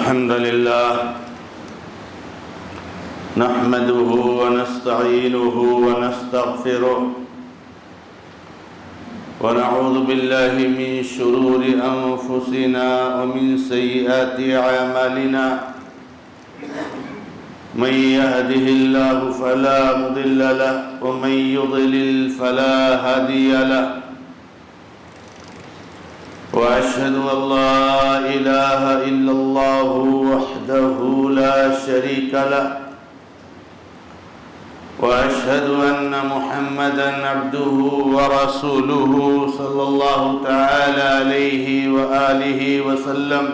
الحمد لله نحمده ونستعينه ونستغفره ونعوذ بالله من شرور أنفسنا ومن سيئات أعمالنا من يهده الله فلا مضل له ومن يضلل فلا هادي له وأشهد أن لا إله إلا الله وحده لا شريك له وأشهد أن محمدًا عبده ورسوله صلى الله تعالى عليه وآله وسلم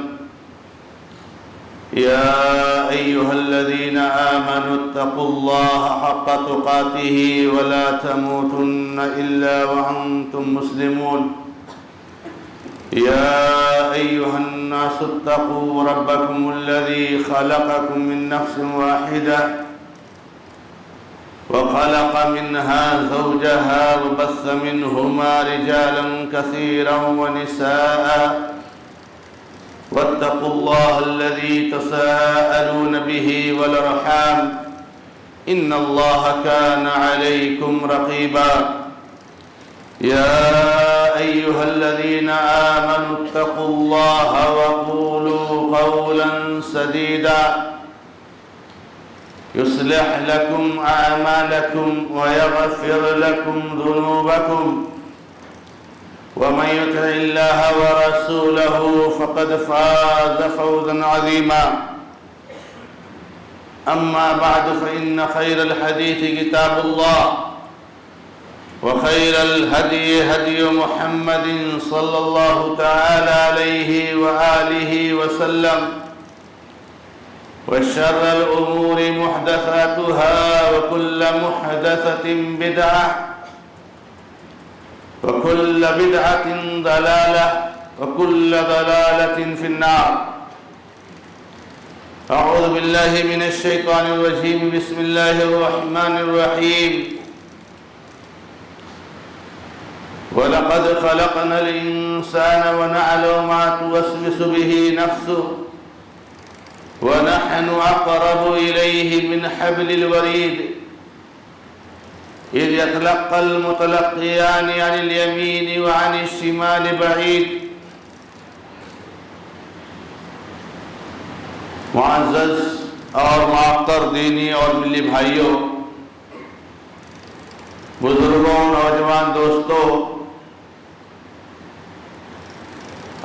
يا أيها الذين آمنوا اتقوا الله حق تقاته ولا تموتن إلا وأنتم مسلمون يا أيها الناس اتقوا ربكم الذي خلقكم من نفس واحدة وخلق منها زوجها وبث منهما رجالا كثيرا ونساء واتقوا الله الذي تساءلون به والأرحام إن الله كان عليكم رقيبا يا أيها الذين آمنوا اتقوا الله وقولوا قولا سديدا يصلح لكم أعمالكم ويغفر لكم ذنوبكم ومن يطع الله ورسوله فقد فاز فوزا عظيما أما بعد فإن خير الحديث كتاب الله وخير الهدي هدي محمد صلى الله تعالى عليه وآله وسلم وشر الأمور محدثاتها وكل محدثة بدعة وكل بدعة ضلالة وكل ضلالة في النار أعوذ بالله من الشيطان الرجيم بسم الله الرحمن الرحيم وَلَقَدْ خَلَقْنَا الْإِنسَانَ وَنَعْلَمُ مَا تُوَسْوِسُ بِهِ نَفْسُهُ وَنَحْنُ أَقْرَبُ إِلَيْهِ مِنْ حَبْلِ الْوَرِيدِ إِذْ يَتَلَقَّى الْمُتَلَقِّيَانِ عَنِ الْيَمِينِ وَعَنِ الشِّمَالِ بَعِيدٌ معزز اور معطر دینی اور ملی بھائیوں، بزرگوں، نوجوان دوستوں،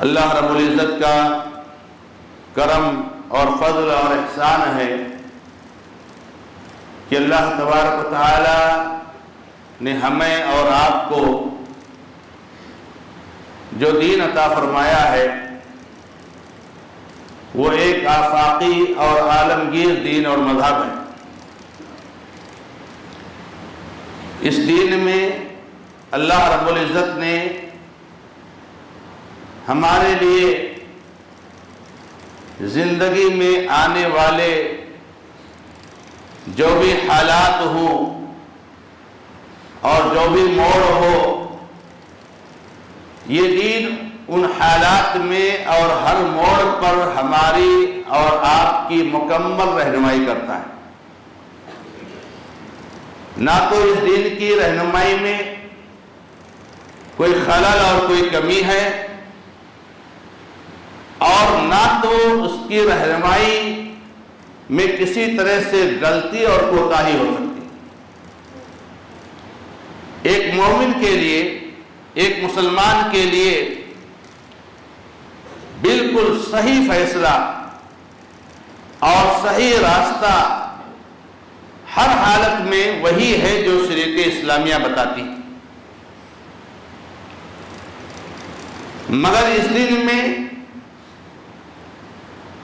اللہ رب العزت کا کرم اور فضل اور احسان ہے کہ اللہ تبارک و تعالی نے ہمیں اور آپ کو جو دین عطا فرمایا ہے وہ ایک آفاقی اور عالمگیر دین اور مذہب ہے۔ اس دین میں اللہ رب العزت نے ہمارے لیے زندگی میں آنے والے جو بھی حالات ہوں اور جو بھی موڑ ہو، یہ دین ان حالات میں اور ہر موڑ پر ہماری اور آپ کی مکمل رہنمائی کرتا ہے۔ نہ تو اس دین کی رہنمائی میں کوئی خلل اور کوئی کمی ہے اور نہ تو اس کی رہنمائی میں کسی طرح سے غلطی اور کوتاہی ہو سکتی۔ ایک مومن کے لیے، ایک مسلمان کے لیے بالکل صحیح فیصلہ اور صحیح راستہ ہر حالت میں وہی ہے جو شریعت اسلامیہ بتاتی، مگر اس دن میں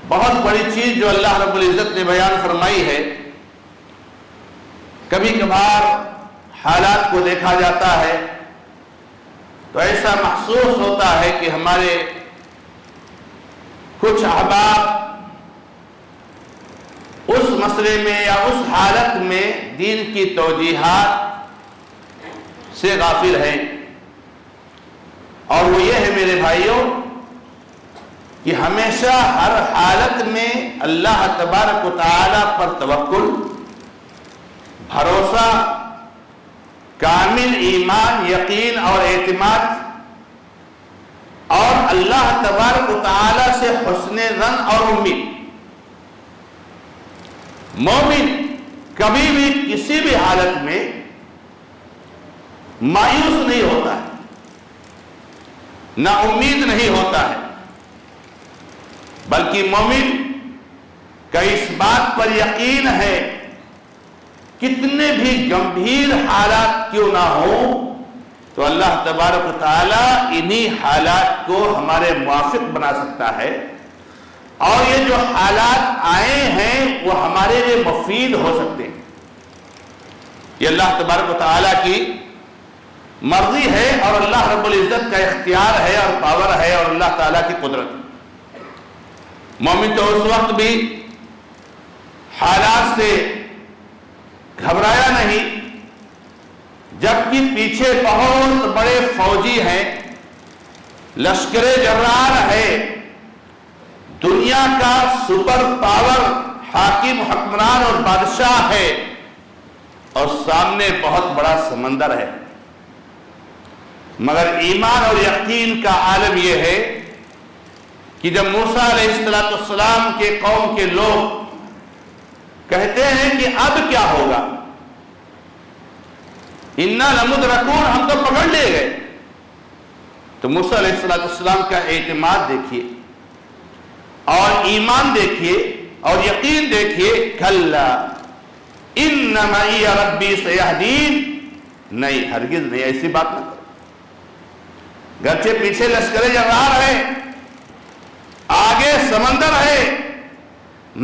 بہت بڑی چیز جو اللہ رب العزت نے بیان فرمائی ہے، کبھی کبھار حالات کو دیکھا جاتا ہے تو ایسا محسوس ہوتا ہے کہ ہمارے کچھ احباب اس مسئلے میں یا اس حالت میں دین کی توجیحات سے غافل ہیں، اور وہ یہ ہے میرے بھائیوں کہ ہمیشہ ہر حالت میں اللہ تبارک و تعالی پر توکل، بھروسہ، کامل ایمان، یقین اور اعتماد، اور اللہ تبارک و تعالی سے حسن ظن اور امید۔ مومن کبھی بھی کسی بھی حالت میں مایوس نہیں ہوتا ہے، نہ امید نہیں ہوتا ہے، بلکہ مومن کا اس بات پر یقین ہے کتنے بھی گمبھیر حالات کیوں نہ ہوں تو اللہ تبارک و تعالی انہی حالات کو ہمارے موافق بنا سکتا ہے، اور یہ جو حالات آئے ہیں وہ ہمارے لیے مفید ہو سکتے ہیں۔ یہ اللہ تبارک و تعالی کی مرضی ہے، اور اللہ رب العزت کا اختیار ہے اور پاور ہے، اور اللہ تعالیٰ کی قدرت ہے۔ مومن تو اس وقت بھی حالات سے گھبرایا نہیں جبکہ پیچھے بہت بڑے فوجی ہیں، لشکر جرار ہے، دنیا کا سپر پاور حاکم، حکمران اور بادشاہ ہے، اور سامنے بہت بڑا سمندر ہے، مگر ایمان اور یقین کا عالم یہ ہے کہ جب موسیٰ علیہ السلام کے قوم کے لوگ کہتے ہیں کہ اب کیا ہوگا، اِنَّا لَمُدْرَكُونَ، ہم تو پکڑ لے گئے، تو موسیٰ علیہ السلام کا اعتماد دیکھیے اور ایمان دیکھیے اور یقین دیکھیے، کَلَّا إِنَّ مَعِيَ رَبِّي سَيَهْدِينِ، نہیں، ہرگز نہیں، ایسی بات نہ کرو۔ گرچہ پیچھے لشکر جرار ہے، آگے سمندر ہے،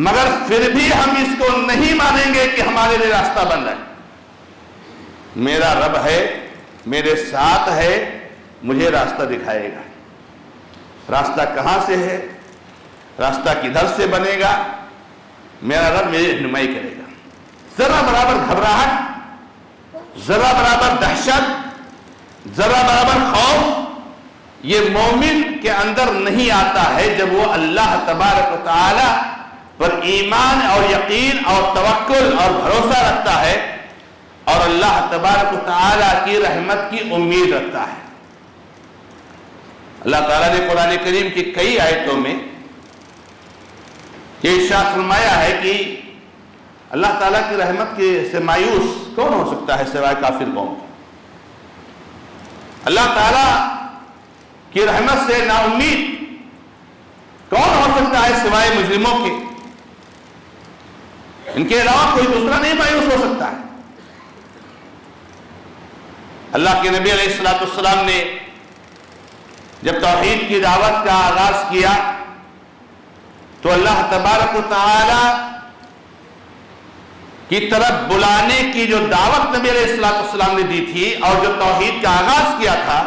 مگر پھر بھی ہم اس کو نہیں مانیں گے کہ ہمارے لیے راستہ بن رہا ہے۔ میرا رب ہے، میرے ساتھ ہے، مجھے راستہ دکھائے گا۔ راستہ کہاں سے ہے، راستہ کدھر سے بنے گا، میرا رب میری رہنمائی کرے گا۔ ذرا برابر گھبراہٹ، ذرا برابر دہشت، ذرا برابر خوف یہ مومن کے اندر نہیں آتا ہے جب وہ اللہ تبارک و تعالی پر ایمان اور یقین اور توکل اور بھروسہ رکھتا ہے، اور اللہ تبارک و تعالی کی رحمت کی امید رکھتا ہے۔ اللہ تعالیٰ نے قرآن کریم کی کئی آیتوں میں یہ ارشاد فرمایا ہے کہ اللہ تعالیٰ کی رحمت سے مایوس کون ہو سکتا ہے سوائے کافر قوم۔ اللہ تعالیٰ کی رحمت سے نا امید کون ہو سکتا ہے سوائے مجرموں کے، ان کے علاوہ کوئی دوسرا نہیں مایوس ہو سکتا ہے۔ اللہ کے نبی علیہ السلام نے جب توحید کی دعوت کا آغاز کیا تو اللہ تبارک و تعالی کی طرف بلانے کی جو دعوت نبی علیہ السلام نے دی تھی اور جو توحید کا آغاز کیا تھا،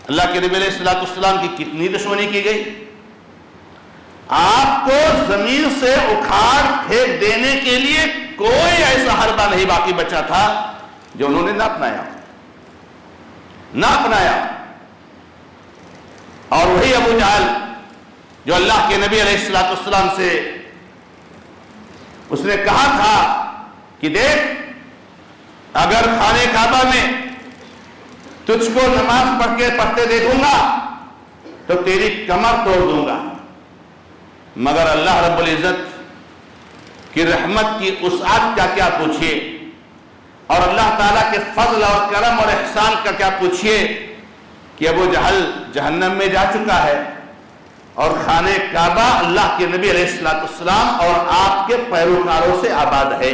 اللہ کے نبی علیہ السلام کی کتنی دشمنی کی گئی۔ آپ کو زمین سے اکھاڑ پھینک دینے کے لیے کوئی ایسا حربہ نہیں باقی بچا تھا جو انہوں نے نہ اپنایا۔ اور وہی ابو جہل جو اللہ کے نبی علیہ السلام سے اس نے کہا تھا کہ دیکھ، اگر خانہ کعبہ میں تجھ کو نماز پڑھتے دیکھوں گا تو تیری کمر توڑ دوں گا، مگر اللہ رب العزت کی رحمت کی وسعت کا کیا پوچھئے، اور اللہ تعالیٰ کے فضل اور کرم اور احسان کا کیا پوچھئے کہ ابو جہل جہنم میں جا چکا ہے اور خانہ کعبہ اللہ کے نبی علیہ السلام اور آپ کے پیروکاروں سے آباد ہے،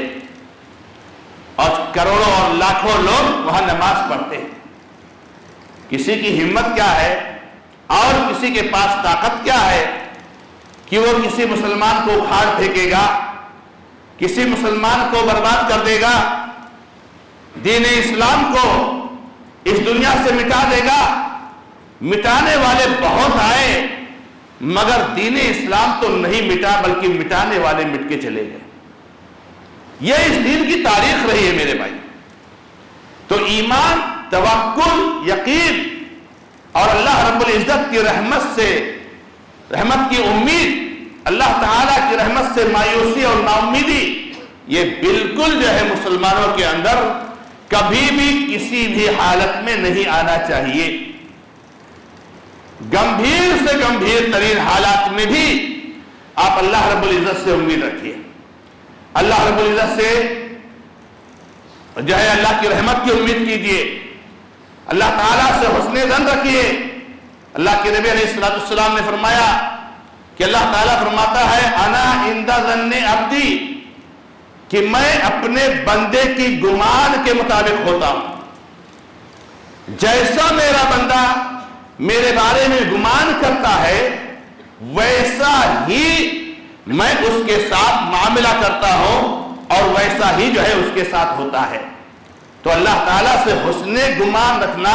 اور کروڑوں اور لاکھوں لوگ وہاں نماز پڑھتے ہیں۔ کسی کی ہمت کیا ہے اور کسی کے پاس طاقت کیا ہے کہ وہ کسی مسلمان کو اکھاڑ پھینکے گا، کسی مسلمان کو برباد کر دے گا، دین اسلام کو اس دنیا سے مٹا دے گا۔ مٹانے والے بہت آئے مگر دین اسلام تو نہیں مٹا، بلکہ مٹانے والے مٹ کے چلے گئے۔ یہ اس دین کی تاریخ رہی ہے میرے بھائی۔ تو ایمان، توکل، یقین اور اللہ رب العزت کی رحمت سے رحمت کی امید، اللہ تعالیٰ کی رحمت سے مایوسی اور نا امیدی، یہ بالکل جو ہے مسلمانوں کے اندر کبھی بھی کسی بھی حالت میں نہیں آنا چاہیے۔ گمبھیر سے گمبھیر ترین حالات میں بھی آپ اللہ رب العزت سے امید رکھیے، اللہ رب العزت سے جو ہے اللہ کی رحمت کی امید کیجیے، اللہ تعالیٰ سے حسن ظن رکھیے۔ اللہ کے نبی علیہ السلام نے فرمایا کہ اللہ تعالیٰ فرماتا ہے انا عند ظن عبدی، کہ میں اپنے بندے کی گمان کے مطابق ہوتا ہوں، جیسا میرا بندہ میرے بارے میں گمان کرتا ہے ویسا ہی میں اس کے ساتھ معاملہ کرتا ہوں اور ویسا ہی جو ہے اس کے ساتھ ہوتا ہے۔ تو اللہ تعالیٰ سے حسن گمان رکھنا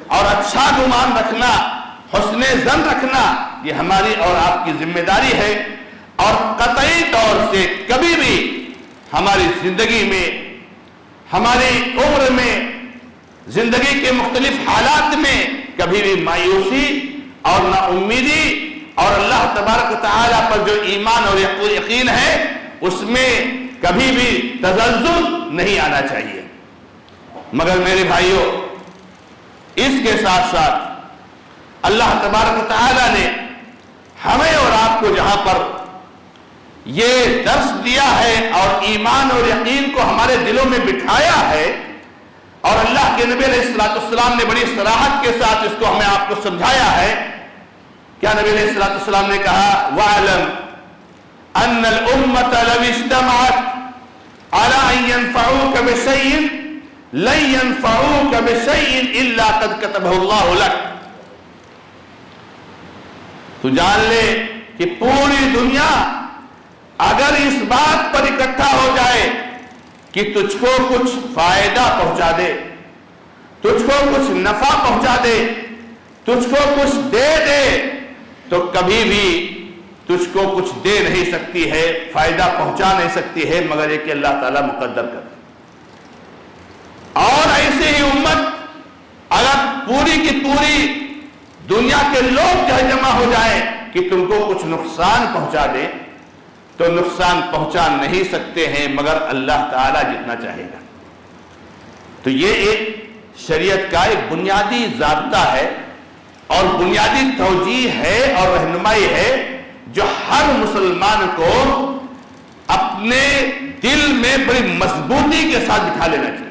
اور اچھا گمان رکھنا، حسن ظن رکھنا، یہ ہماری اور آپ کی ذمہ داری ہے، اور قطعی طور سے کبھی بھی ہماری زندگی میں، ہماری عمر میں، زندگی کے مختلف حالات میں کبھی بھی مایوسی اور نا امیدی اور اللہ تبارک و تعالیٰ پر جو ایمان اور یقین ہے اس میں کبھی بھی تزلزل نہیں آنا چاہیے۔ مگر میرے بھائیوں، اس کے ساتھ ساتھ اللہ تبارک و تعالیٰ نے ہمیں اور آپ کو جہاں پر یہ درس دیا ہے اور ایمان اور یقین کو ہمارے دلوں میں بٹھایا ہے، اور اللہ کے نبی علیہ السلام نے بڑی صراحت کے ساتھ اس کو ہمیں آپ کو سمجھایا ہے۔ کیا نبی علیہ السلام نے کہا وَاعْلَمْ أَنَّ الْأُمَّةَ لَوِ اجْتَمَعَتْ عَلَىٰ أَن يَنْفَعُوكَ بِشَيْءٍ لَن يَنْفَعُوكَ بِشَيْءٍ إِلَّا قَدْ كَتَبَهُ اللَّهُ لَكَ۔ تو جان لے کہ پوری دنیا اگر اس بات پر اکٹھا ہو جائے کہ تجھ کو کچھ فائدہ پہنچا دے، تجھ کو کچھ نفع پہنچا دے، تجھ کو کچھ دے دے، تو کبھی بھی تجھ کو کچھ دے نہیں سکتی ہے، فائدہ پہنچا نہیں سکتی ہے، مگر یہ کہ اللہ تعالیٰ مقدر کر۔ اور ایسے ہی امت اگر پوری کی پوری دنیا کے لوگ جو جمع ہو جائیں کہ تم کو کچھ نقصان پہنچا دے، تو نقصان پہنچا نہیں سکتے ہیں مگر اللہ تعالیٰ جتنا چاہے گا۔ تو یہ ایک شریعت کا ایک بنیادی ضابطہ ہے اور بنیادی توجیہ ہے اور رہنمائی ہے جو ہر مسلمان کو اپنے دل میں بڑی مضبوطی کے ساتھ بٹھا لینا چاہیے۔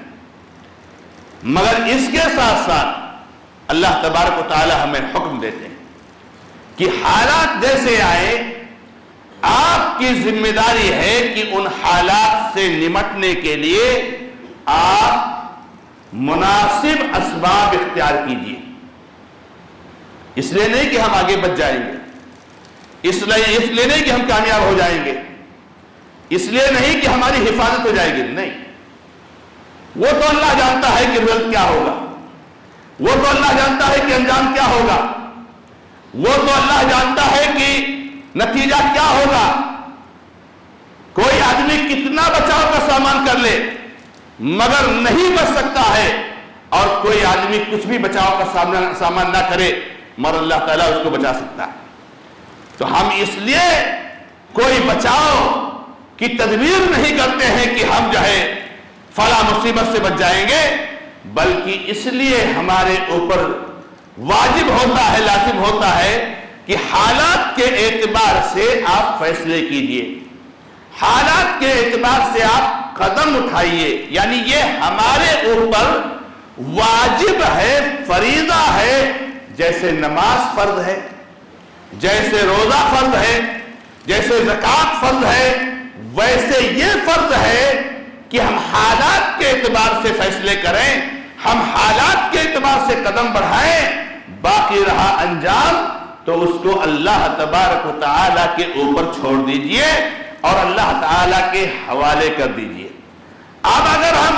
مگر اس کے ساتھ ساتھ اللہ تبارک و تعالی ہمیں حکم دیتے ہیں کہ حالات جیسے آئے آپ کی ذمہ داری ہے کہ ان حالات سے نمٹنے کے لیے آپ مناسب اسباب اختیار کیجیے۔ اس لیے نہیں کہ ہم آگے بچ جائیں گے، اس لیے نہیں کہ ہم کامیاب ہو جائیں گے، اس لیے نہیں کہ ہماری حفاظت ہو جائے گی، نہیں، وہ تو اللہ جانتا ہے کہ رزلٹ کیا ہوگا، وہ تو اللہ جانتا ہے کہ انجام کیا ہوگا، وہ تو اللہ جانتا ہے کہ نتیجہ کیا ہوگا۔ کوئی آدمی کتنا بچاؤ کا سامان کر لے مگر نہیں بچ سکتا ہے، اور کوئی آدمی کچھ بھی بچاؤ کا سامان نہ کرے مگر اللہ تعالیٰ اس کو بچا سکتا ہے۔ تو ہم اس لیے کوئی بچاؤ کی تدبیر نہیں کرتے ہیں کہ ہم جو ہے فلاں مصیبت سے بچ جائیں گے، بلکہ اس لیے ہمارے اوپر واجب ہوتا ہے، لازم ہوتا ہے کہ حالات کے اعتبار سے آپ فیصلے کیجئے، حالات کے اعتبار سے آپ قدم اٹھائیے، یعنی یہ ہمارے اوپر واجب ہے، فریضہ ہے، جیسے نماز فرض ہے، جیسے روزہ فرض ہے، جیسے زکوٰۃ فرض ہے، ویسے یہ فرض ہے کہ ہم حالات کے اعتبار سے فیصلے کریں، ہم حالات کے اعتبار سے قدم بڑھائیں، باقی رہا انجام تو اس کو اللہ تبارک و تعالیٰ کے اوپر چھوڑ دیجئے اور اللہ تعالیٰ کے حوالے کر دیجئے۔ اب اگر ہم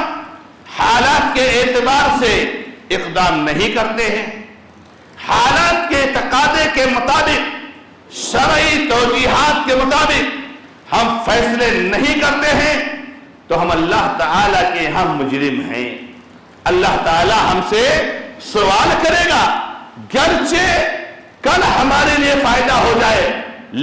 حالات کے اعتبار سے اقدام نہیں کرتے ہیں، حالات کے تقاضے کے مطابق، شرعی توجیہات کے مطابق ہم فیصلے نہیں کرتے ہیں، تو ہم اللہ تعالیٰ کے ہم مجرم ہیں، اللہ تعالیٰ ہم سے سوال کرے گا، گرچہ کل ہمارے لیے فائدہ ہو جائے،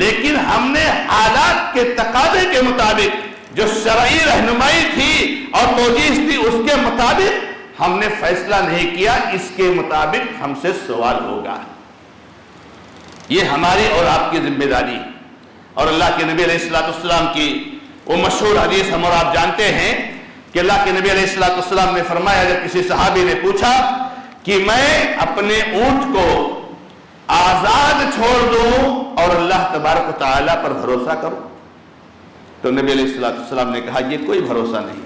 لیکن ہم نے حالات کے تقاضے کے مطابق جو شرعی رہنمائی تھی اور توجیہ تھی اس کے مطابق ہم نے فیصلہ نہیں کیا، اس کے مطابق ہم سے سوال ہوگا۔ یہ ہماری اور آپ کی ذمہ داری۔ اور اللہ کے نبی علیہ السلام کی وہ مشہور حدیث ہم اور آپ جانتے ہیں کہ اللہ کے نبی علیہ السلام نے فرمایا، جب کسی صحابی نے پوچھا کہ میں اپنے اونٹ کو آزاد چھوڑ دوں اور اللہ تبارک و تعالیٰ پر بھروسہ کروں، تو نبی علیہ السلام نے کہا یہ کوئی بھروسہ نہیں،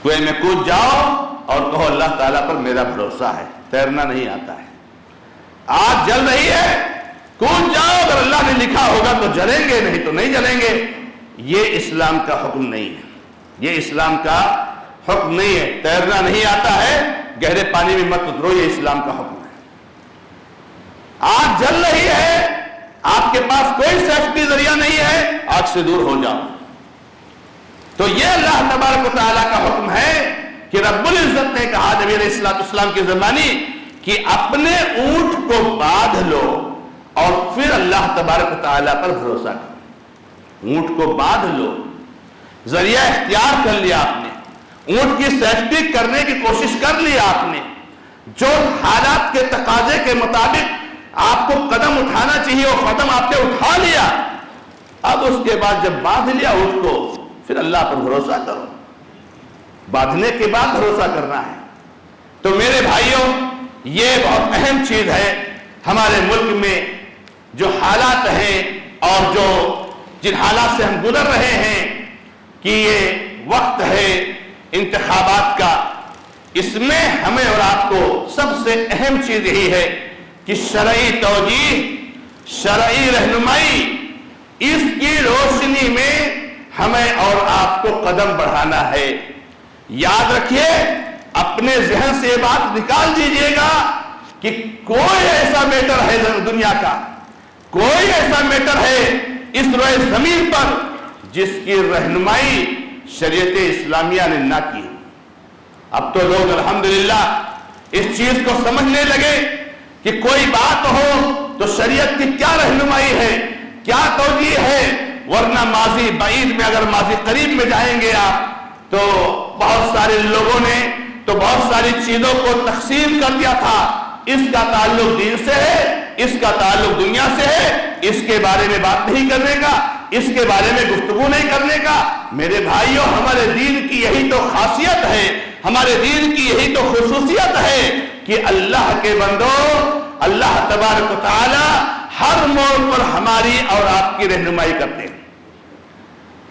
کنویں میں کود جاؤ اور کہو اللہ تعالیٰ پر میرا بھروسہ ہے، تیرنا نہیں آتا ہے، آگ جل رہی ہے کود جاؤ، اگر اللہ نے لکھا ہوگا تو جلیں گے، نہیں تو نہیں جلیں گے۔ یہ اسلام کا حکم نہیں ہے، یہ اسلام کا حکم نہیں ہے۔ تیرنا نہیں آتا ہے، گہرے پانی میں مت اترو، یہ اسلام کا حکم ہے۔ آگ جل رہی ہے، آپ کے پاس کوئی سیفٹی ذریعہ نہیں ہے، آگ سے دور ہو جاؤ۔ تو یہ اللہ تبارک و تعالیٰ کا حکم ہے کہ رب العزت نے کہا نبی علیہ السلام کی زبانی کہ اپنے اونٹ کو باندھ لو اور پھر اللہ تبارک و تعالیٰ پر بھروسہ کرو۔ اونٹ کو باندھ لو، ذریعہ اختیار کر لیا آپ نے، اونٹ کی سیفٹی کرنے کی کوشش کر لی آپ نے، جو حالات کے تقاضے کے مطابق آپ کو قدم اٹھانا چاہیے وہ قدم آپ نے اٹھا لیا۔ اب اس کے بعد جب باندھ لیا اونٹ کو، پھر اللہ پر بھروسہ کرو۔ باندھنے کے بعد بھروسہ کرنا ہے۔ تو میرے بھائیوں، یہ بہت اہم چیز ہے۔ ہمارے ملک میں جو حالات ہیں اور جن حالات سے ہم گزر رہے ہیں کہ یہ وقت ہے انتخابات کا، اس میں ہمیں اور آپ کو سب سے اہم چیز یہی ہے کہ شرعی توجیہ، شرعی رہنمائی، اس کی روشنی میں ہمیں اور آپ کو قدم بڑھانا ہے۔ یاد رکھیے، اپنے ذہن سے یہ بات نکال دیجئے گا کہ کوئی ایسا میٹر ہے دنیا کا، کوئی ایسا میٹر ہے اس روئے زمین پر جس کی رہنمائی شریعت اسلامیہ نے نہ کی۔ اب تو لوگ الحمدللہ اس چیز کو سمجھنے لگے کہ کوئی بات ہو تو شریعت کی کیا رہنمائی ہے، کیا توجیہ ہے، ورنہ ماضی بعید میں، اگر ماضی قریب میں جائیں گے آپ تو بہت سارے لوگوں نے تو بہت ساری چیزوں کو تقسیم کر دیا تھا، اس کا تعلق دین سے ہے، اس کا تعلق دنیا سے ہے، اس کے بارے میں بات نہیں کرنے کا، اس کے بارے میں گفتگو نہیں کرنے کا۔ میرے بھائیوں، ہمارے دین کی یہی تو خاصیت ہے، ہمارے دین کی یہی تو خصوصیت ہے کہ اللہ کے بندوں، اللہ تبارک و تعالی ہر موڑ پر ہماری اور آپ کی رہنمائی کرتے ہیں۔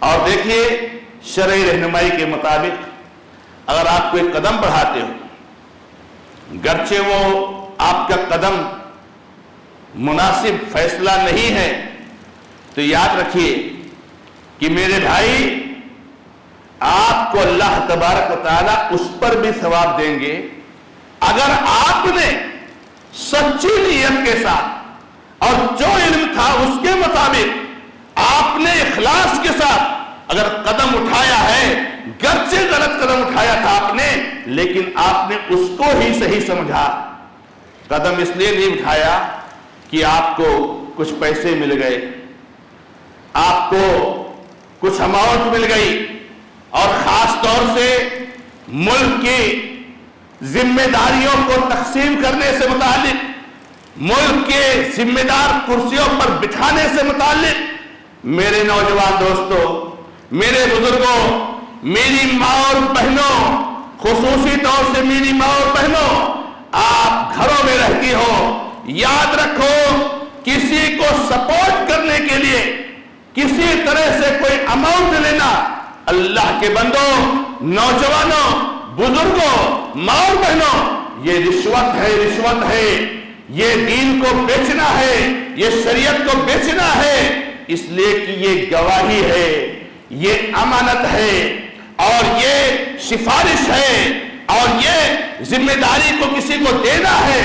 اور دیکھیے، شرعی رہنمائی کے مطابق اگر آپ کوئی قدم بڑھاتے ہو، گرچہ وہ آپ کا قدم مناسب فیصلہ نہیں ہے، تو یاد رکھیے کہ میرے بھائی، آپ کو اللہ تبارک و تعالیٰ اس پر بھی ثواب دیں گے اگر آپ نے سچی نیت کے ساتھ اور جو علم تھا اس کے مطابق آپ نے اخلاص کے ساتھ اگر قدم اٹھایا ہے، گرچہ غلط قدم اٹھایا تھا آپ نے، لیکن آپ نے اس کو ہی صحیح سمجھا۔ قدم اس لیے نہیں اٹھایا کہ آپ کو کچھ پیسے مل گئے، آپ کو کچھ اماؤنٹ مل گئی، اور خاص طور سے ملک کی ذمہ داریوں کو تقسیم کرنے سے متعلق، ملک کے ذمہ دار کرسیوں پر بٹھانے سے متعلق، میرے نوجوان دوستوں، میرے بزرگوں، میری ماں اور بہنوں، خصوصی طور سے میری ماں اور بہنوں، آپ گھروں میں رہتی ہو، یاد رکھو، کسی کو سپورٹ کرنے کے لیے کسی طرح سے کوئی اماؤنٹ لینا، اللہ کے بندوں، نوجوانوں، بزرگوں، ماں اور بہنوں، یہ رشوت ہے، رشوت ہے، یہ دین کو بیچنا ہے، یہ شریعت کو بیچنا ہے، اس لیے کہ یہ گواہی ہے، یہ امانت ہے، اور یہ سفارش ہے، اور یہ ذمہ داری کو کسی کو دینا ہے،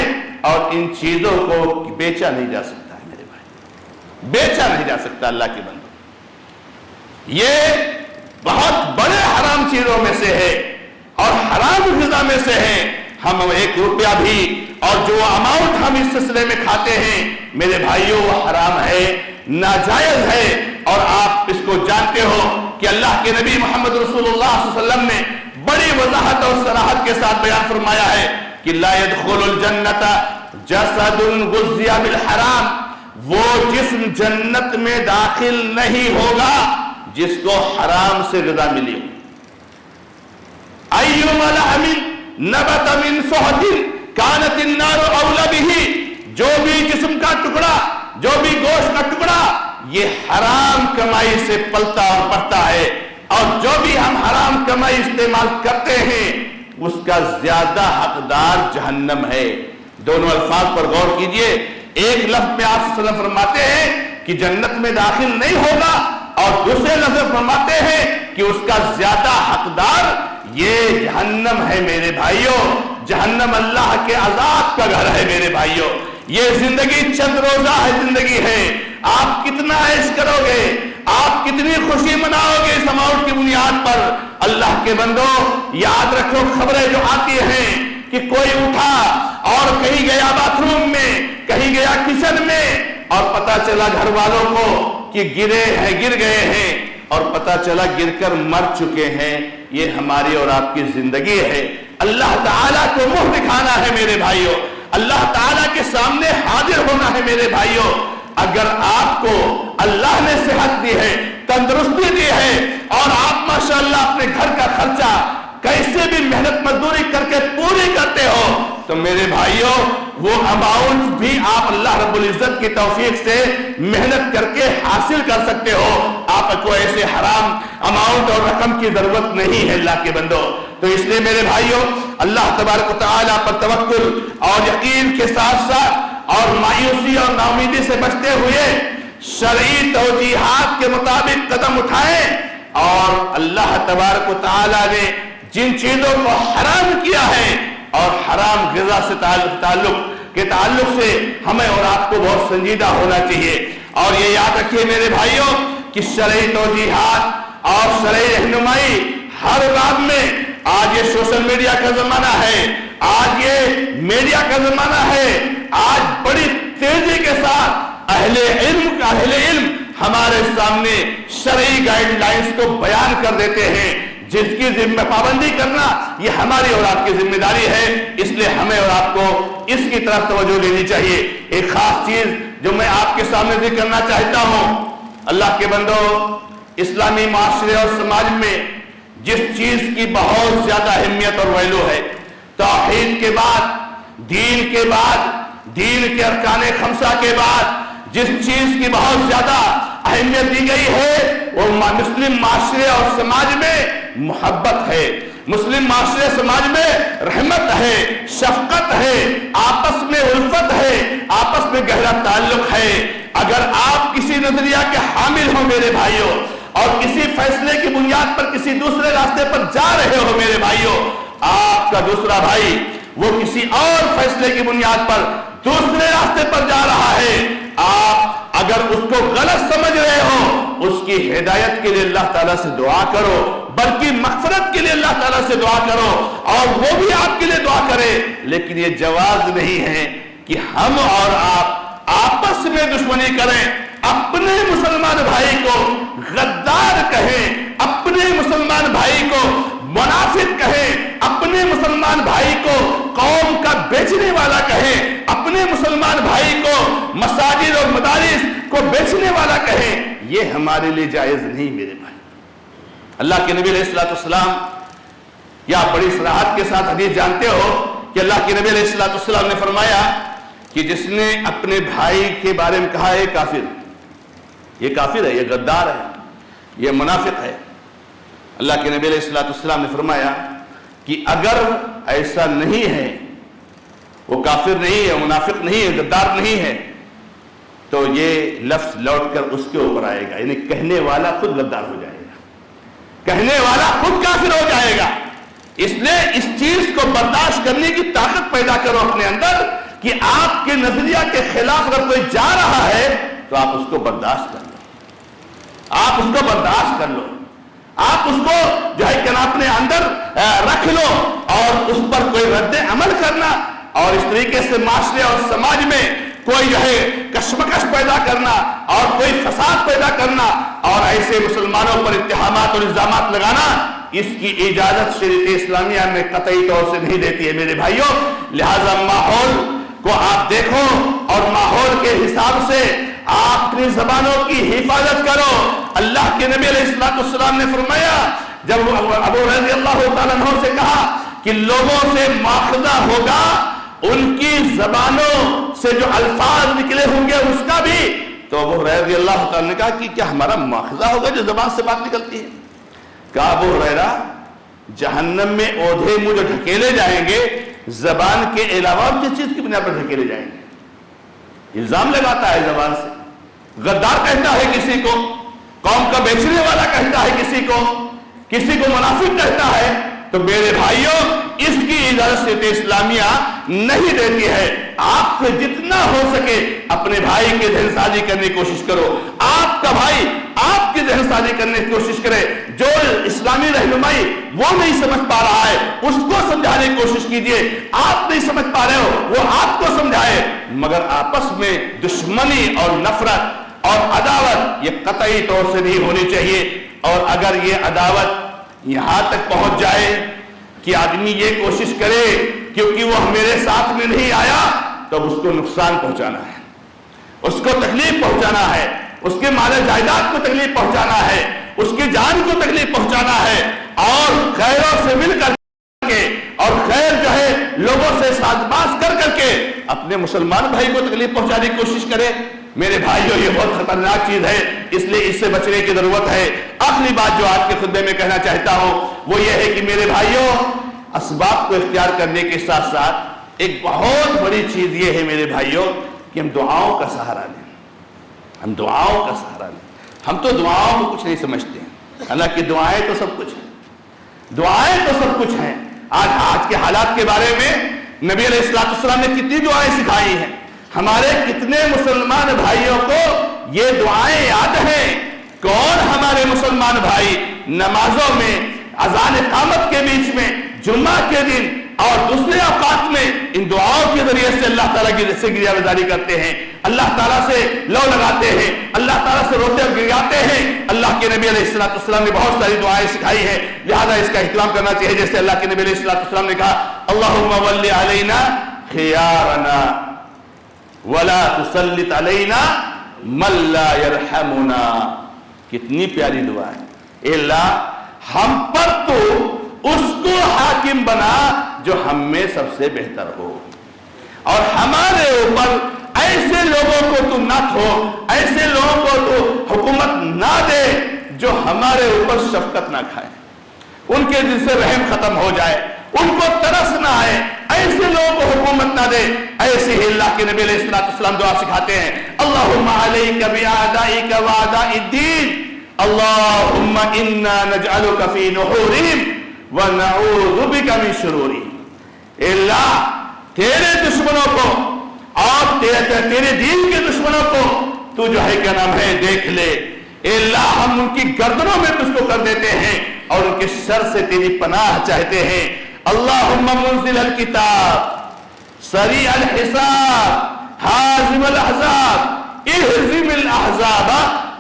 اور ان چیزوں کو بیچا نہیں جا سکتا ہے میرے بھائی، بیچا نہیں جا سکتا اللہ کے بندوں۔ یہ بہت بڑے حرام چیزوں میں سے ہے، اور حرام غذا میں سے ہے، ہم 1 روپیہ بھی اور جو اماؤنٹ ہم اس سلسلے میں کھاتے ہیں میرے بھائیوں وہ حرام ہے، ناجائز ہے، اور آپ اس کو جانتے ہو کہ اللہ کے نبی محمد رسول اللہ صلی اللہ علیہ وسلم نے بڑی وضاحت اور صراحت کے ساتھ بیان فرمایا ہے کہ لا يدخل الجنت جسد غذی بالحرام، وہ جسم جنت میں داخل نہیں ہوگا جس کو حرام سے غذا ملی ہو۔ ایما لحم نبت من صحت کانت النار اولی بہ، جو بھی جسم کا ٹکڑا، جو بھی گوشت کا ٹکڑا یہ حرام کمائی سے پلتا اور بڑھتا ہے، اور جو بھی ہم حرام کمائی استعمال کرتے ہیں اس کا زیادہ حقدار جہنم ہے۔ دونوں الفاظ پر غور کیجئے، ایک لفظ میں آپ صلی اللہ علیہ وسلم فرماتے ہیں کہ جنت میں داخل نہیں ہوگا، اور دوسرے لفظ فرماتے ہیں کہ اس کا زیادہ حقدار یہ جہنم ہے۔ میرے بھائیوں، جہنم اللہ کے عذاب کا گھر ہے میرے بھائیوں۔ یہ زندگی چند روزہ ہے، زندگی ہے، آپ کتنا عیش کرو گے، آپ کتنی خوشی مناؤ گے اس اماؤنٹ کی بنیاد پر۔ اللہ کے بندو یاد رکھو، خبریں جو آتی ہیں کہ کوئی اٹھا اور کہیں گیا باتھ روم میں، کہیں گیا کچن میں، اور پتا چلا گھر والوں کو کہ گر گئے ہیں، اور پتا چلا گر کر مر چکے ہیں۔ یہ ہماری اور آپ کی زندگی ہے۔ اللہ تعالیٰ کو منہ دکھانا ہے میرے بھائیوں، اللہ تعالیٰ کے سامنے حاضر ہونا ہے میرے بھائیوں۔ اگر آپ کو اللہ نے صحت دی ہے، تندرستی دی ہے، اور آپ ماشاءاللہ اپنے گھر کا خرچہ کیسے بھی محنت مزدوری کر کے پوری کرتے ہو، تو میرے بھائیوں وہ اماؤنٹ بھی آپ اللہ رب العزت کی توفیق سے محنت کر کے حاصل کر سکتے ہو۔ آپ کو ایسے حرام اماؤنٹ اور رقم کی ضرورت نہیں ہے اللہ کے بندو۔ تو اس لیے میرے بھائیوں اللہ تبارک و تعالیٰ پر توکل اور یقین کے ساتھ ساتھ اور مایوسی اور ناامیدی سے بچتے ہوئے شرعی توجیہات کے مطابق قدم اٹھائیں، اور اللہ تبارک و تعالیٰ نے جن چیزوں کو حرام کیا ہے اور حرام غذا سے تعلق سے ہمیں اور آپ کو بہت سنجیدہ ہونا چاہیے۔ اور یہ یاد رکھیے میرے بھائیوں کہ شرعی توجیہات اور شرعی رہنمائی ہر باب میں، آج یہ سوشل میڈیا کا زمانہ ہے، آج یہ میڈیا کا زمانہ ہے، آج بڑی تیزی کے ساتھ اہل علم ہمارے سامنے شرعی گائیڈ لائنز کو بیان کر دیتے ہیں، جس کی ذمہ پابندی کرنا یہ ہماری اور آپ کی ذمہ داری ہے۔ اس لیے ہمیں اور آپ کو اس کی طرف توجہ لینی چاہیے۔ ایک خاص چیز جو میں آپ کے سامنے ذکر کرنا چاہتا ہوں، اللہ کے بندو، اسلامی معاشرے اور سماج میں جس چیز کی بہت زیادہ اہمیت اور ویلو ہے، توحید کے بعد، دین کے بعد، دین کے ارکان خمسہ کے بعد جس چیز کی بہت زیادہ اہمیت دی گئی ہے وہ مسلم معاشرے اور سماج میں محبت ہے، مسلم معاشرے سماج میں رحمت ہے، شفقت ہے، آپس میں الفت ہے، آپس میں گہرا تعلق ہے۔ اگر آپ کسی نظریہ کے حامل ہو میرے بھائیوں، اور کسی فیصلے کی بنیاد پر کسی دوسرے راستے پر جا رہے ہو میرے بھائیوں، آپ کا دوسرا بھائی وہ کسی اور فیصلے کی بنیاد پر دوسرے راستے پر جا رہا ہے، آپ اگر اس کو غلط سمجھ رہے ہو، اس کی ہدایت کے لیے اللہ تعالیٰ سے دعا کرو، بلکہ مغفرت کے لیے اللہ تعالیٰ سے دعا کرو، اور وہ بھی آپ کے لیے دعا کرے۔ لیکن یہ جواز نہیں ہے کہ ہم اور آپ آپس میں دشمنی کریں، اپنے مسلمان بھائی کو غدار کہیں، اپنے مسلمان بھائی کو منافق کہیں، اپنے مسلمان بھائی کو قوم کا بیچنے والا کہیں، اپنے مسلمان بھائی کو مساجد اور مدارس کو بیچنے والا کہیں، یہ ہمارے لیے جائز نہیں میرے بھائی۔ اللہ کے نبی علیہ الصلوۃ والسلام، یا بڑی صراحت کے ساتھ حدیث جانتے ہو کہ اللہ کے نبی علیہ الصلوۃ والسلام نے فرمایا کہ جس نے اپنے بھائی کے بارے میں کہا ہے کافر، یہ کافر ہے، یہ غدار ہے، یہ منافق ہے، اللہ کے نبی علیہ الصلوۃ والسلام نے فرمایا کہ اگر ایسا نہیں ہے، وہ کافر نہیں ہے، منافق نہیں ہے، غدار نہیں ہے، تو یہ لفظ لوٹ کر اس کے اوپر آئے گا، یعنی کہنے والا خود غدار ہو جائے گا، کہنے والا خود کافر ہو جائے گا۔ اس لیے اس چیز کو برداشت کرنے کی طاقت پیدا کرو اپنے اندر کہ آپ کے نظریہ کے خلاف اگر کوئی جا رہا ہے تو آپ اس کو برداشت کر لو، آپ اس کو برداشت کر لو۔ آپ اس کو جو ہے کہ اپنے اندر رکھ لو اور اس پر کوئی رد عمل کرنا اور اس طریقے سے معاشرے اور سماج میں کوئی جو ہے کشمکش پیدا کرنا اور کوئی فساد پیدا کرنا اور ایسے مسلمانوں پر اتہامات اور الزامات لگانا، اس کی اجازت شریعت اسلامیہ میں قطعی طور سے نہیں دیتی ہے میرے بھائیوں۔ لہذا ماحول کو آپ دیکھو اور ماحول کے حساب سے آپ اپنی زبانوں کی حفاظت کرو۔ اللہ کے نبی علیہ السلام نے فرمایا، جب ابو رضی اللہ تعالیٰ عنہ سے کہا کہ لوگوں سے مواخذہ ہوگا ان کی زبانوں سے جو الفاظ نکلے ہوں گے اس کا بھی، تو ابو رضی اللہ تعالیٰ نے کہا کہ کیا ہمارا مواخذہ ہوگا جو زبان سے بات نکلتی ہے؟ کہا ابو ہریرہ جہنم میں اودھے منہ جو ڈھکیلے جائیں گے زبان کے علاوہ کس چیز کی بنا پر ڈھکیلے جائیں گے؟ الزام لگاتا ہے زبان سے، غدار کہتا ہے کسی کو، قوم کا بیچنے والا کہتا ہے کسی کو منافق کہتا ہے۔ تو میرے بھائیوں اس کی اجازت شریعت اسلامیہ نہیں دیتی ہے۔ آپ کو جتنا ہو سکے اپنے بھائی کی ذہن سازی کرنے کی کوشش کرو، آپ کا بھائی آپ کی ذہن سازی کرنے کی کوشش کرے، جو اسلامی رہنمائی وہ نہیں سمجھ پا رہا ہے اس کو سمجھانے کی کوشش کیجئے، آپ نہیں سمجھ پا رہے ہو وہ آپ کو سمجھائے، مگر آپس میں دشمنی اور نفرت اور عداوت یہ قطعی طور سے نہیں ہونی چاہیے۔ اور اگر یہ عداوت یہاں تک پہنچ جائے کہ آدمی یہ کوشش کرے کیونکہ وہ میرے ساتھ میں نہیں آیا تو اس کو نقصان پہنچانا ہے، اس کو تکلیف پہنچانا ہے، اس کے مال جائیداد کو تکلیف پہنچانا ہے، اس کی جان کو تکلیف پہنچانا ہے، اور خیروں سے مل کر کے اور خیر جو ہے لوگوں سے ساز باز کر کے اپنے مسلمان بھائی کو تکلیف پہنچانے کی کوشش کرے۔ میرے بھائیوں یہ بہت خطرناک چیز ہے، اس لیے اس سے بچنے کی ضرورت ہے۔ آخری بات جو آج کے خطبے میں کہنا چاہتا ہوں وہ یہ ہے کہ میرے بھائیوں اسباب کو اختیار کرنے کے ساتھ ساتھ ایک بہت بڑی چیز یہ ہے میرے بھائیوں کہ ہم دعاؤں کا سہارا لیں، ہم دعاؤں کا سہارا لیں۔ ہم تو دعاؤں کو کچھ نہیں سمجھتے ہیں، حالانکہ دعائیں تو سب کچھ ہیں، دعائیں تو سب کچھ ہیں۔ آج کے حالات کے بارے میں نبی علیہ السلام نے کتنی دعائیں سکھائی ہیں، ہمارے کتنے مسلمان بھائیوں کو یہ دعائیں یاد ہیں؟ کون ہمارے مسلمان بھائی نمازوں میں، اذان اقامت کے بیچ میں، جمعہ کے دن اور دوسرے اوقات میں ان دعاؤں کے ذریعے سے اللہ تعالیٰ کی سے گریہ گزاری کرتے ہیں، اللہ تعالیٰ سے لو لگاتے ہیں، اللہ تعالیٰ سے روتے اور گریاتے ہیں؟ اللہ کے نبی علیہ السلام نے بہت ساری دعائیں سکھائی ہیں، لہذا اس کا احترام کرنا چاہیے۔ جیسے اللہ کے نبی علیہ السلام نے کہا اللہم ولی علینا خیارنا ولا تسلط علینا من لا یرحمنا۔ کتنی پیاری دعا ہے۔ اے اللہ ہم پر تو اس کو حاکم بنا جو ہم میں سب سے بہتر ہو، اور ہمارے اوپر ایسے لوگوں کو تو نہ ہو، ایسے لوگوں کو تو حکومت نہ دے جو ہمارے اوپر شفقت نہ کھائے، ان کے دل سے رحم ختم ہو جائے، ان کو ترس نہ آئے، ایسے لوگوں کو حکومت نہ دے۔ ایسے ہی اللہ کے نبی علیہ السلام دعا سکھاتے ہیں اللہم علیک بأعدائک وأعداء الدین اللہم انا نجعلک فی نحورہم ونعوذ بک من شرورہم۔ اے اللہ تیرے دشمنوں کو اور تیرے دین کے دشمنوں کو تو جو ہے کیا نام ہے دیکھ لے۔ اے اللہ ہم ان کی گردنوں میں تجھ کو کر دیتے ہیں اور ان کے شر سے تیری پناہ چاہتے ہیں۔ اللہم منزل الکتاب سریع الحساب حازم الاحزاب اہزم الاحزاب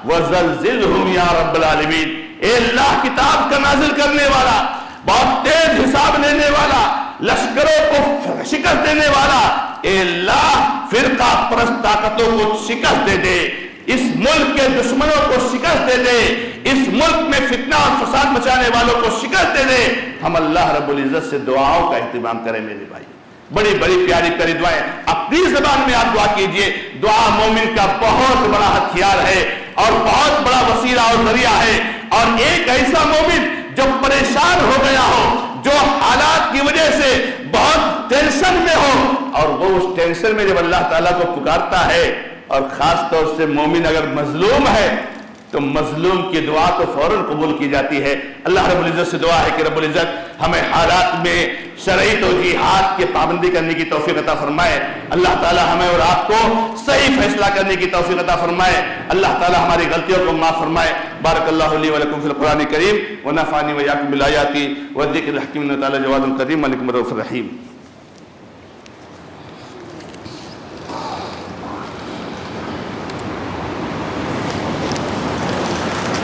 وزلزلہم یا رب العالمین۔ اے اللہ کتاب کا نازل کرنے والا، بہت تیز حساب لینے والا، لشکروں کو شکست دینے والا، اے اللہ فرقہ پرست طاقتوں کو شکست دے دے، اس ملک کے دشمنوں کو شکست دے دے، اس ملک میں فتنہ اور فساد مچانے والوں کو شکست دے دے۔ ہم اللہ رب العزت سے دعاؤں کا اہتمام کریں میرے بھائی، بڑی بڑی پیاری پیاری دعائیں اپنی زبان میں آپ دعا کیجئے۔ دعا مومن کا بہت بڑا ہتھیار ہے اور بہت بڑا وسیلہ اور ذریعہ ہے، اور ایک ایسا مومن جو پریشان ہو گیا ہو، جو حالات کی وجہ سے بہت ٹینشن میں ہو، اور وہ اس ٹینشن میں جب اللہ تعالیٰ کو پکارتا ہے، اور خاص طور سے مومن اگر مظلوم ہے تو مظلوم کی دعا تو فوراً قبول کی جاتی ہے۔ اللہ رب العزت سے دعا ہے کہ رب العزت ہمیں حالات میں شرعی توجیہات کی پابندی کرنے کی توفیق عطا فرمائے۔ اللہ تعالی ہمیں اور آپ کو صحیح فیصلہ کرنے کی توفیق عطا فرمائے۔ اللہ تعالی ہماری غلطیوں کو معاف فرمائے۔ بارک اللہ لی و لکم فی القرآن الکریم ونفعنی وإیاکم بالآیات والذکر الحکیم انہ تعالی جواد کریم ملک رؤوف رحیم۔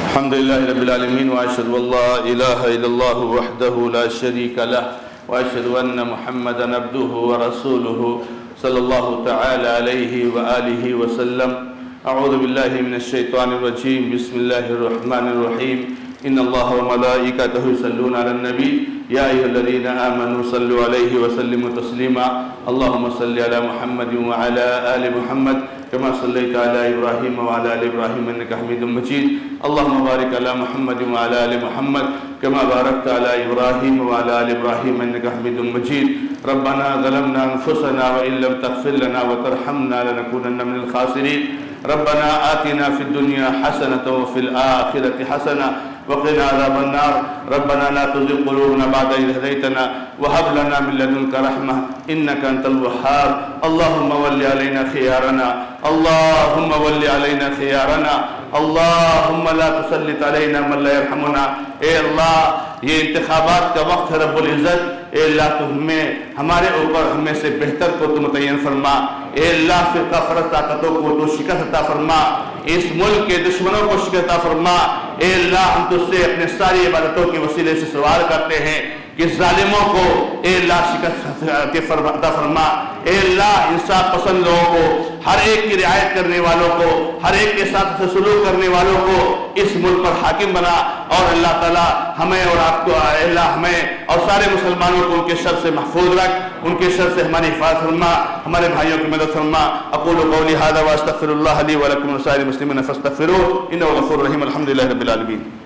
الحمد للہ رب العالمین واشہد ان لا الہ الا اللہ وحدہ لا شریک لہ واشہد ان محمدا عبدہ ورسولہ صلی اللہ تعالی علیہ وآلہ وسلم۔ اعوذ باللہ من الشیطان الرجیم، بسم اللہ الرحمن الرحیم۔ ان اللہ وملائکتہ یصلون علی النبی یا ایھا الذین آمنوا صلوا علیہ وسلموا تسلیما۔ اللہم صل علی محمد وعلی آل محمد كما صليت على إبراهيم وعلى آل إبراهيم إنك حميد مجيد۔ اللهم بارك على محمد وعلى آل محمد كما باركت على إبراهيم وعلى آل إبراهيم إنك حميد مجيد۔ ربنا ظلمنا أنفسنا وإن لم تغفر لنا وترحمنا لنكونن من الخاسرين۔ ربنا آتنا في الدنيا حسنة وفي الآخرة حسنة وقنا عذاب النار۔ ربنا لا تزغ قلوبنا بعد إذ هديتنا وهب لنا من لدنك رحمة إنك أنت الوهاب۔ اللهم ول علينا خيارنا، اللهم ول علينا خيارنا، اللهم لا تسلط علينا من لا يرحمنا۔ اے اللہ یہ انتخابات کا وقت ہے رب العزت، اے اللہ تو ہمارے اوپر ہمیں سے بہتر کو تو متعین فرما۔ اے اللہ فرقہ پرست طاقتوں کو تو شکست عطا فرما، اس ملک کے دشمنوں کو شکست عطا فرما۔ اے اللہ ہم تجھ سے اپنے ساری عبادتوں کے وسیلے سے سوال کرتے ہیں کہ ظالموں کو اے اللہ شکست عطا فرما۔ اے اللہ انصاف پسند لوگوں کو، ہر ایک کی رعایت کرنے والوں کو، ہر ایک کے ساتھ سے سلوک کرنے والوں کو اس ملک پر حاکم بنا۔ اور اللہ تعالی ہمیں اور آپ کو اے اللہ ہمیں اور سارے مسلمانوں کو ان کے شر سے محفوظ رکھ، ان کے شر سے ہماری حفاظت فرما، ہمارے بھائیوں کی مدد فرما۔ اقول قولی ھذا واستغفر اللہ لی ولکم ولسائر المسلمین فاستغفروہ انہ غفور رحیم۔ الحمد للہ رب العالمین۔